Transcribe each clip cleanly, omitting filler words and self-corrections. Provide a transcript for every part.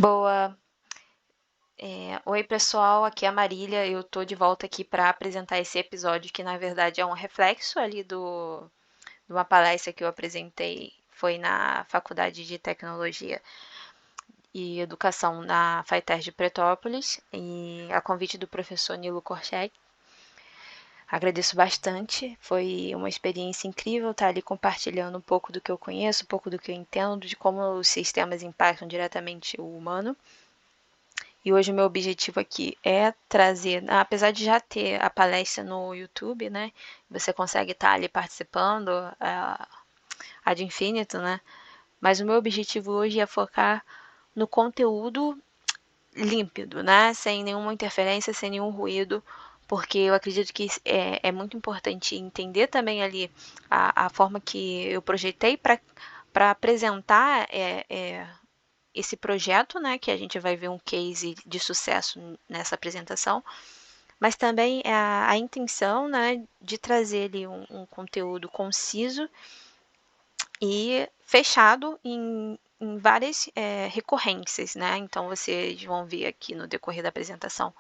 Boa. Oi, pessoal, aqui é a Marília. Eu tô de volta aqui para apresentar esse episódio que, na verdade, é um reflexo ali de uma palestra que eu apresentei. Foi na Faculdade de Tecnologia e Educação na FATER de Pretópolis, e a convite do professor Nilo Korchek. Agradeço bastante, foi uma experiência incrível estar ali compartilhando um pouco do que eu conheço, um pouco do que eu entendo, de como os sistemas impactam diretamente o humano. E hoje o meu objetivo aqui é trazer, apesar de já ter a palestra no YouTube, né? Você consegue estar ali participando, ad infinito, né? Mas o meu objetivo hoje é focar no conteúdo límpido, né? Sem nenhuma interferência, sem nenhum ruído, porque eu acredito que é muito importante entender também ali a forma que eu projetei para apresentar esse projeto, né, que a gente vai ver um case de sucesso nessa apresentação, mas também a intenção, né, de trazer ali um conteúdo conciso e fechado em várias recorrências, né? Então vocês vão ver aqui no decorrer da apresentação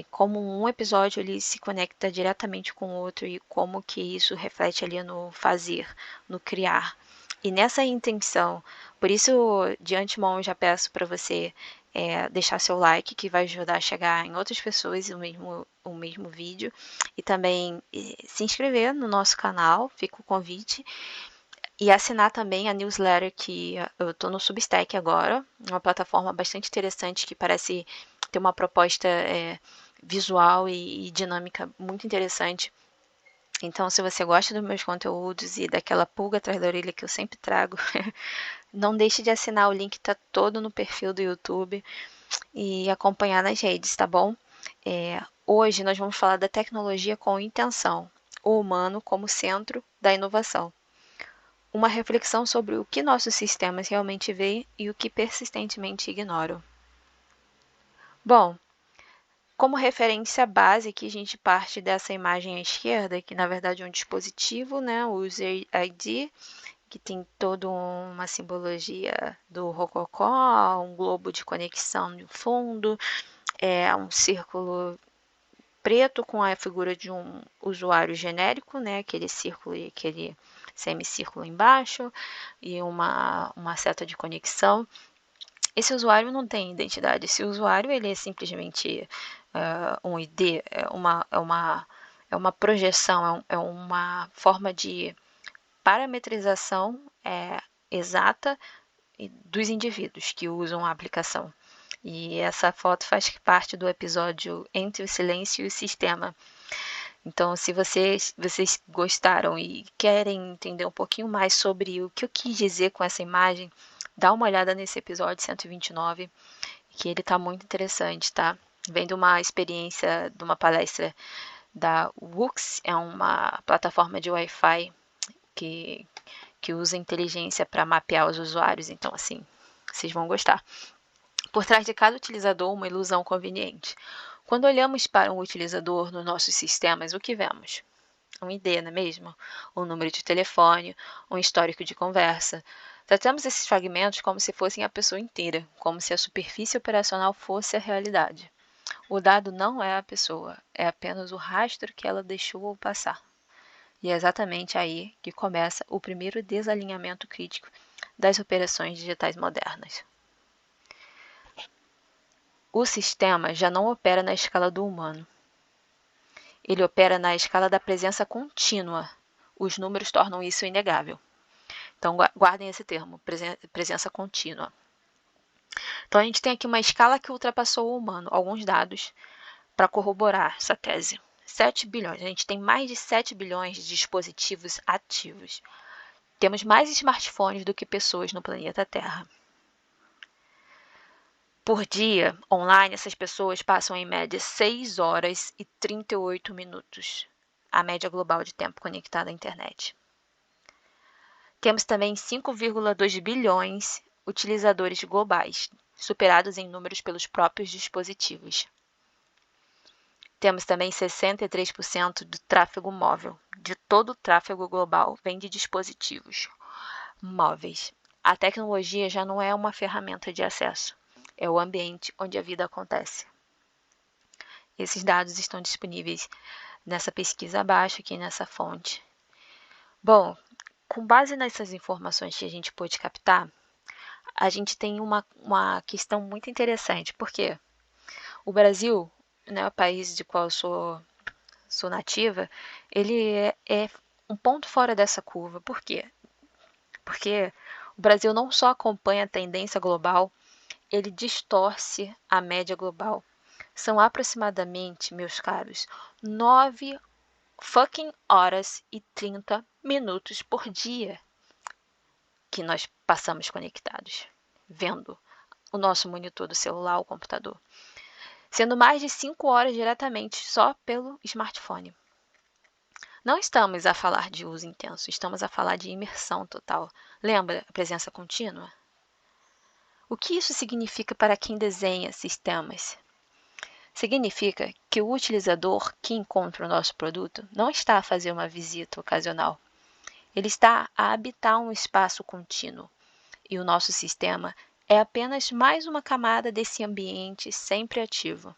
como um episódio ele se conecta diretamente com o outro e como que isso reflete ali no fazer, no criar. E nessa intenção, por isso de antemão eu já peço para você deixar seu like, que vai ajudar a chegar em outras pessoas o mesmo vídeo, e também se inscrever no nosso canal, fica o convite, e assinar também a newsletter que eu estou no Substack agora, uma plataforma bastante interessante que parece ter uma proposta visual e dinâmica muito interessante. Então, se você gosta dos meus conteúdos e daquela pulga atrás da orelha que eu sempre trago, não deixe de assinar, o link está todo no perfil do YouTube e acompanhar nas redes, tá bom? Hoje nós vamos falar da tecnologia com intenção, o humano como centro da inovação. Uma reflexão sobre o que nossos sistemas realmente veem e o que persistentemente ignoram. Bom, como referência base que a gente parte dessa imagem à esquerda, que na verdade é um dispositivo, né, o User ID, que tem toda uma simbologia do rococó, um globo de conexão no fundo, um círculo preto com a figura de um usuário genérico, né, aquele círculo e aquele semicírculo embaixo, e uma seta de conexão. Esse usuário não tem identidade, esse usuário ele é simplesmente um ID, é uma projeção, é uma forma de parametrização exata dos indivíduos que usam a aplicação. E essa foto faz parte do episódio Entre o Silêncio e o Sistema. Então, se vocês gostaram e querem entender um pouquinho mais sobre o que eu quis dizer com essa imagem, dá uma olhada nesse episódio 129, que ele está muito interessante, tá? Vem de uma experiência, de uma palestra da Wux, é uma plataforma de Wi-Fi que usa inteligência para mapear os usuários, então assim, vocês vão gostar. Por trás de cada utilizador, uma ilusão conveniente. Quando olhamos para um utilizador nos nossos sistemas, o que vemos? Um ID, não é mesmo? Um número de telefone, um histórico de conversa. Tratamos esses fragmentos como se fossem a pessoa inteira, como se a superfície operacional fosse a realidade. O dado não é a pessoa, é apenas o rastro que ela deixou passar. E é exatamente aí que começa o primeiro desalinhamento crítico das operações digitais modernas. O sistema já não opera na escala do humano. Ele opera na escala da presença contínua. Os números tornam isso inegável. Então, guardem esse termo, presença contínua. Então, a gente tem aqui uma escala que ultrapassou o humano, alguns dados para corroborar essa tese. 7 bilhões, a gente tem mais de 7 bilhões de dispositivos ativos. Temos mais smartphones do que pessoas no planeta Terra. Por dia, online, essas pessoas passam em média 6 horas e 38 minutos, a média global de tempo conectado à internet. Temos também 5,2 bilhões utilizadores globais, superados em números pelos próprios dispositivos. Temos também 63% do tráfego móvel. De todo o tráfego global vem de dispositivos móveis. A tecnologia já não é uma ferramenta de acesso. é o ambiente onde a vida acontece. Esses dados estão disponíveis nessa pesquisa abaixo, aqui nessa fonte. Bom, com base nessas informações que a gente pôde captar, a gente tem uma questão muito interessante, porque o Brasil, né, o país de qual eu sou nativa, ele é um ponto fora dessa curva. Por quê? Porque o Brasil não só acompanha a tendência global, ele distorce a média global. São aproximadamente, meus caros, 9 fucking horas e 30 minutos por dia que nós passamos conectados, vendo o nosso monitor do celular ou computador, sendo mais de 5 horas diretamente só pelo smartphone. Não estamos a falar de uso intenso, estamos a falar de imersão total. Lembra a presença contínua? O que isso significa para quem desenha sistemas? Significa que o utilizador que encontra o nosso produto não está a fazer uma visita ocasional. Ele está a habitar um espaço contínuo. E o nosso sistema é apenas mais uma camada desse ambiente sempre ativo.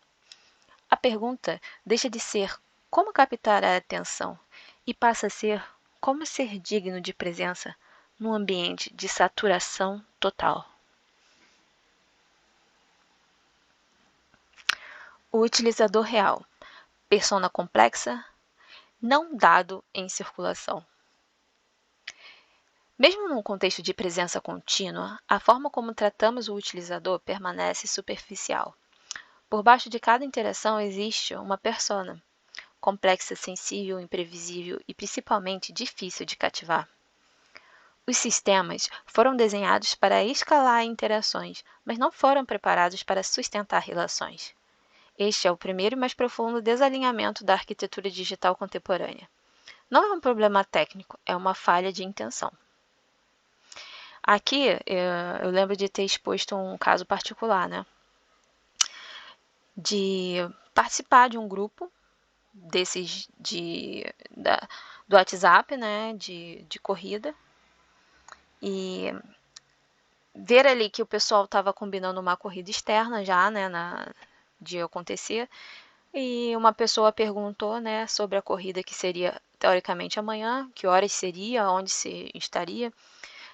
A pergunta deixa de ser como captar a atenção e passa a ser como ser digno de presença num ambiente de saturação total. O utilizador real, persona complexa, não dado em circulação. Mesmo num contexto de presença contínua, a forma como tratamos o utilizador permanece superficial. Por baixo de cada interação existe uma persona, complexa, sensível, imprevisível e principalmente difícil de cativar. Os sistemas foram desenhados para escalar interações, mas não foram preparados para sustentar relações. Este é o primeiro e mais profundo desalinhamento da arquitetura digital contemporânea. Não é um problema técnico, é uma falha de intenção. Aqui, eu lembro de ter exposto um caso particular, né? De participar de um grupo desses do WhatsApp, né? De corrida. E ver ali que o pessoal estava combinando uma corrida externa já, né? De acontecer. E uma pessoa perguntou, né? Sobre a corrida que seria teoricamente amanhã, que horas seria, onde se estaria.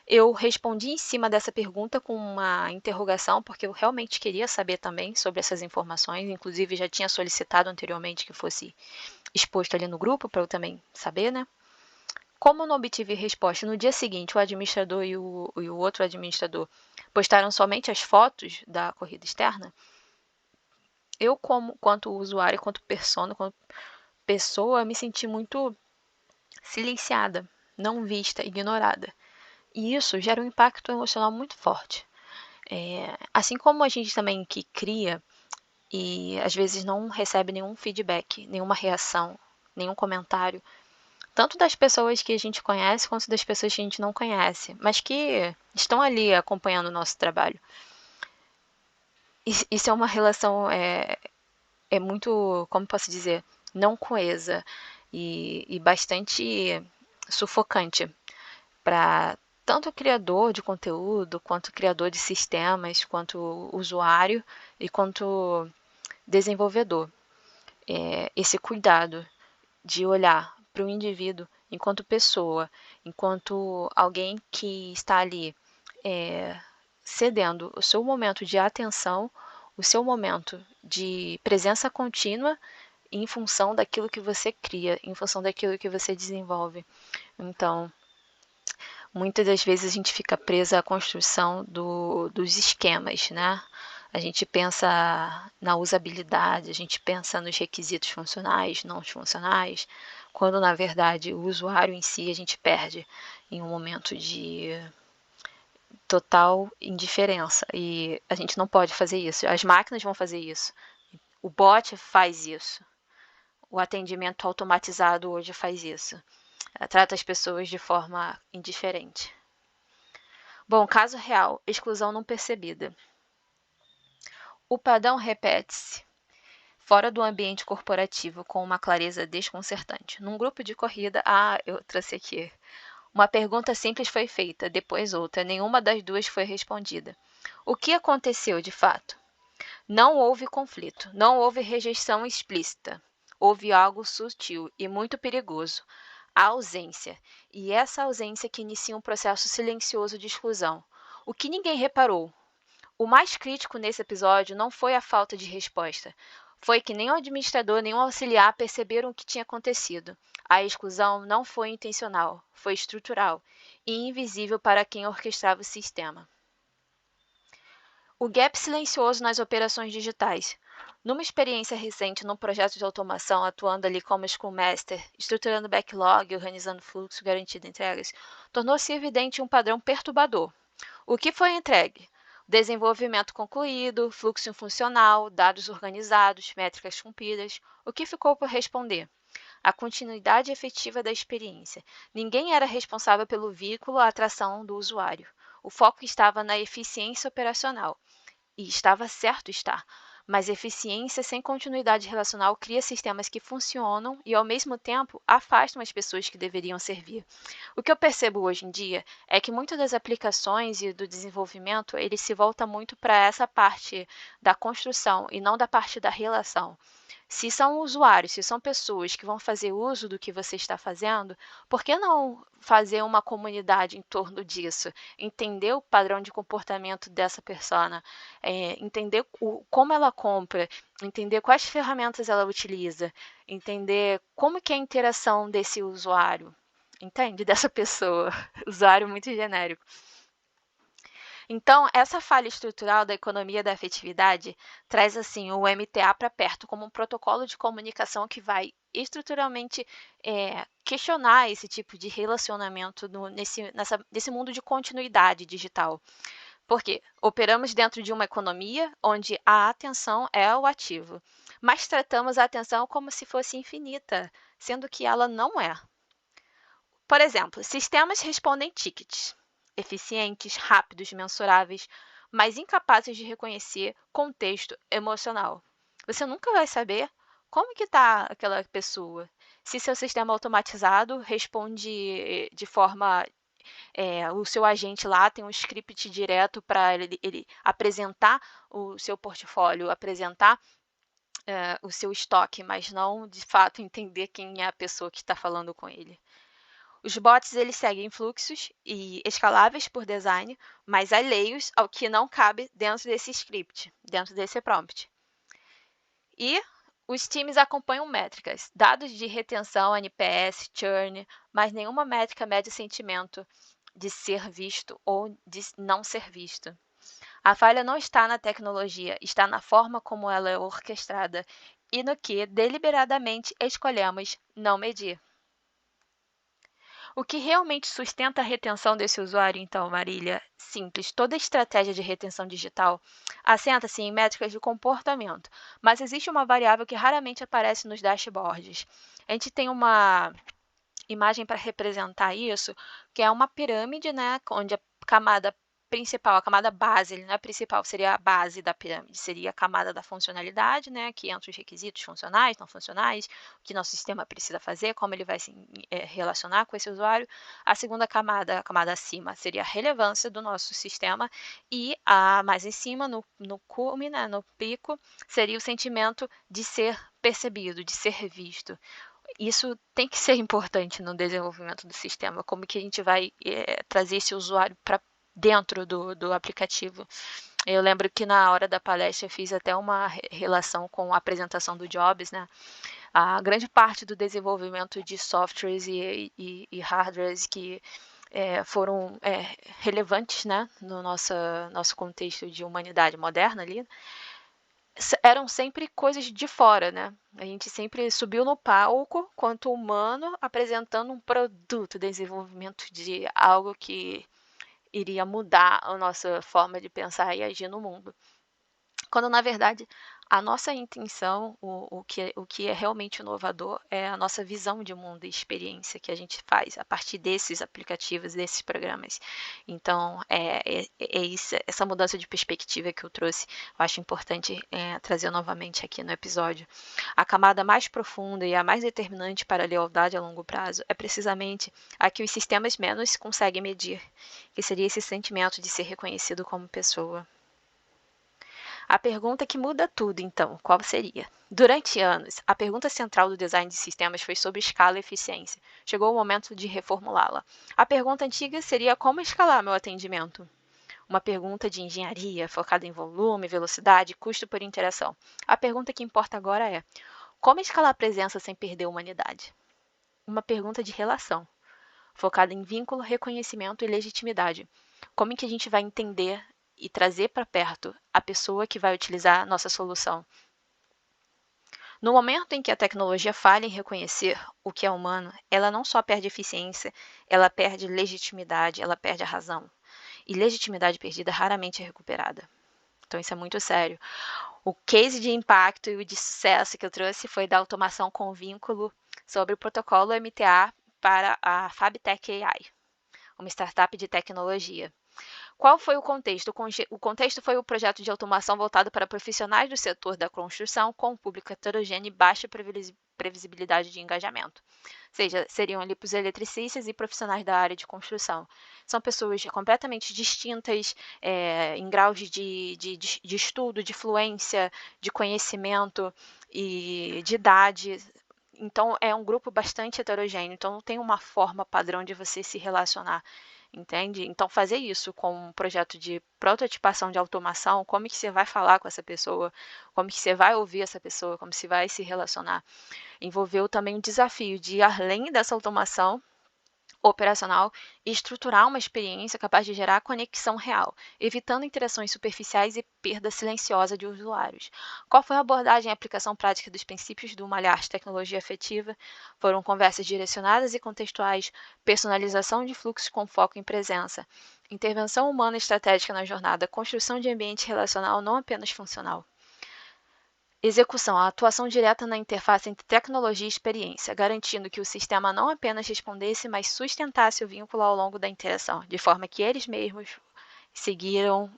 Eu respondi em cima dessa pergunta com uma interrogação, porque eu realmente queria saber também sobre essas informações. Inclusive, já tinha solicitado anteriormente que fosse exposto ali no grupo, para eu também saber, né? Como eu não obtive resposta, no dia seguinte, o administrador e o outro administrador postaram somente as fotos da corrida externa, eu, quanto usuária, quanto persona, quanto pessoa, me senti muito silenciada, não vista, ignorada. E isso gera um impacto emocional muito forte. Assim como a gente também que cria e às vezes não recebe nenhum feedback, nenhuma reação, nenhum comentário, tanto das pessoas que a gente conhece quanto das pessoas que a gente não conhece, mas que estão ali acompanhando o nosso trabalho. Isso é uma relação muito, como posso dizer, não coesa e bastante sufocante para tanto o criador de conteúdo, quanto o criador de sistemas, quanto o usuário e quanto desenvolvedor. Esse cuidado de olhar para o indivíduo enquanto pessoa, enquanto alguém que está ali cedendo o seu momento de atenção, o seu momento de presença contínua em função daquilo que você cria, em função daquilo que você desenvolve. Então, muitas das vezes a gente fica presa à construção dos esquemas, né? A gente pensa na usabilidade, a gente pensa nos requisitos funcionais, não funcionais, quando na verdade o usuário em si a gente perde em um momento de total indiferença. E a gente não pode fazer isso. As máquinas vão fazer isso. O bot faz isso. O atendimento automatizado hoje faz isso. Trata as pessoas de forma indiferente. Bom, caso real, exclusão não percebida. O padrão repete-se fora do ambiente corporativo com uma clareza desconcertante. Num grupo de corrida, eu trouxe aqui Uma pergunta simples foi feita, depois outra. Nenhuma das duas foi respondida. O que aconteceu de fato? Não houve conflito, não houve rejeição explícita. Houve algo sutil e muito perigoso. A ausência. E essa ausência que inicia um processo silencioso de exclusão. O que ninguém reparou. O mais crítico nesse episódio não foi a falta de resposta. Foi que nem o administrador nem o auxiliar perceberam o que tinha acontecido. A exclusão não foi intencional, foi estrutural e invisível para quem orquestrava o sistema. O gap silencioso nas operações digitais. Numa experiência recente num projeto de automação, atuando ali como Scrum Master, estruturando backlog, organizando fluxo, garantindo entregas, tornou-se evidente um padrão perturbador. O que foi entregue? Desenvolvimento concluído, fluxo funcional, dados organizados, métricas cumpridas. O que ficou por responder? A continuidade efetiva da experiência. Ninguém era responsável pelo vínculo à atração do usuário. O foco estava na eficiência operacional. E estava certo estar. Mas eficiência sem continuidade relacional cria sistemas que funcionam e, ao mesmo tempo, afastam as pessoas que deveriam servir. O que eu percebo hoje em dia é que muitas das aplicações e do desenvolvimento, ele se volta muito para essa parte da construção e não da parte da relação. Se são usuários, se são pessoas que vão fazer uso do que você está fazendo, por que não fazer uma comunidade em torno disso? Entender o padrão de comportamento dessa persona, entender como ela compra, entender quais ferramentas ela utiliza, entender como que é a interação desse usuário, entende? Dessa pessoa, usuário muito genérico. Então, essa falha estrutural da economia da afetividade traz assim o MTA para perto como um protocolo de comunicação que vai estruturalmente questionar esse tipo de relacionamento nesse mundo de continuidade digital. Porque operamos dentro de uma economia onde a atenção é o ativo, mas tratamos a atenção como se fosse infinita, sendo que ela não é. Por exemplo, sistemas respondem tickets, eficientes, rápidos, mensuráveis, mas incapazes de reconhecer contexto emocional. Você nunca vai saber como que está aquela pessoa. Se seu sistema automatizado responde de forma o seu agente lá tem um script direto para ele apresentar o seu portfólio, apresentar o seu estoque, mas não de fato entender quem é a pessoa que está falando com ele. Os bots eles seguem fluxos e escaláveis por design, mas alheios ao que não cabe dentro desse script, dentro desse prompt. E os times acompanham métricas, dados de retenção, NPS, churn, mas nenhuma métrica mede o sentimento de ser visto ou de não ser visto. A falha não está na tecnologia, está na forma como ela é orquestrada e no que deliberadamente escolhemos não medir. O que realmente sustenta a retenção desse usuário, então, Marília? Simples. Toda estratégia de retenção digital assenta-se em métricas de comportamento, mas existe uma variável que raramente aparece nos dashboards. A gente tem uma imagem para representar isso, que é uma pirâmide, né, onde a camada principal, a camada base, ele não é principal, seria a base da pirâmide, seria a camada da funcionalidade, né, que entra os requisitos funcionais, não funcionais, o que nosso sistema precisa fazer, como ele vai se relacionar com esse usuário. A segunda camada, a camada acima, seria a relevância do nosso sistema e a mais em cima, no cume, né, no pico, seria o sentimento de ser percebido, de ser visto. Isso tem que ser importante no desenvolvimento do sistema, como que a gente vai trazer esse usuário para dentro do aplicativo. Eu lembro que na hora da palestra eu fiz até uma relação com a apresentação do Jobs, né? A grande parte do desenvolvimento de softwares e hardwares que foram relevantes, né, no nosso contexto de humanidade moderna ali, eram sempre coisas de fora, né? A gente sempre subiu no palco, quanto humano, apresentando um produto, desenvolvimento de algo que iria mudar a nossa forma de pensar e agir no mundo. Quando, na verdade, A nossa intenção, o que é realmente inovador, é a nossa visão de mundo e experiência que a gente faz a partir desses aplicativos, desses programas. Então, essa mudança de perspectiva que eu trouxe, eu acho importante trazer novamente aqui no episódio. A camada mais profunda e a mais determinante para a lealdade a longo prazo é precisamente a que os sistemas menos conseguem medir, que seria esse sentimento de ser reconhecido como pessoa. A pergunta que muda tudo, então, qual seria? Durante anos, a pergunta central do design de sistemas foi sobre escala e eficiência. Chegou o momento de reformulá-la. A pergunta antiga seria como escalar meu atendimento? Uma pergunta de engenharia, focada em volume, velocidade, custo por interação. A pergunta que importa agora é: como escalar a presença sem perder a humanidade? Uma pergunta de relação, focada em vínculo, reconhecimento e legitimidade. Como é que a gente vai entender e trazer para perto a pessoa que vai utilizar a nossa solução? No momento em que a tecnologia falha em reconhecer o que é humano, ela não só perde eficiência, ela perde legitimidade, ela perde a razão. E legitimidade perdida raramente é recuperada. Então isso é muito sério. O case de impacto e de sucesso que eu trouxe foi da automação com vínculo sobre o protocolo MTA para a Fabtech AI, uma startup de tecnologia. Qual foi o contexto? O contexto foi o projeto de automação voltado para profissionais do setor da construção com um público heterogêneo e baixa previsibilidade de engajamento. Ou seja, seriam ali os eletricistas e profissionais da área de construção. São pessoas completamente distintas em graus de estudo, de fluência, de conhecimento e de idade. Então, é um grupo bastante heterogêneo. Então, não tem uma forma padrão de você se relacionar, entende? Então, fazer isso com um projeto de prototipação de automação, como que você vai falar com essa pessoa, como que você vai ouvir essa pessoa, como se vai se relacionar, envolveu também o desafio de, além dessa automação operacional, estruturar uma experiência capaz de gerar conexão real, evitando interações superficiais e perda silenciosa de usuários. Qual foi a abordagem e aplicação prática dos princípios do Malhar de tecnologia afetiva? Foram conversas direcionadas e contextuais, personalização de fluxos com foco em presença, intervenção humana estratégica na jornada, construção de ambiente relacional não apenas funcional. Execução, a atuação direta na interface entre tecnologia e experiência, garantindo que o sistema não apenas respondesse, mas sustentasse o vínculo ao longo da interação, de forma que eles mesmos seguiram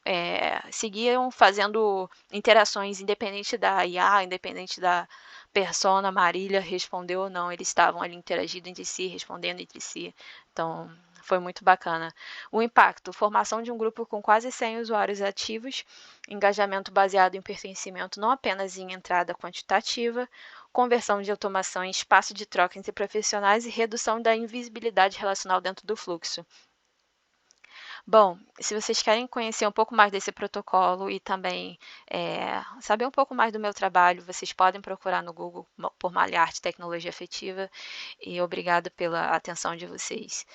fazendo interações independente da IA, independente da persona, Marília respondeu ou não, eles estavam ali interagindo entre si, respondendo entre si. Então, foi muito bacana. O impacto, formação de um grupo com quase 100 usuários ativos, engajamento baseado em pertencimento não apenas em entrada quantitativa, conversão de automação em espaço de troca entre profissionais e redução da invisibilidade relacional dentro do fluxo. Bom, se vocês querem conhecer um pouco mais desse protocolo e também saber um pouco mais do meu trabalho, vocês podem procurar no Google por Malharte Tecnologia Afetiva e obrigada pela atenção de vocês.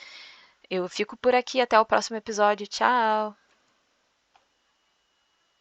Eu fico por aqui, até o próximo episódio. Tchau!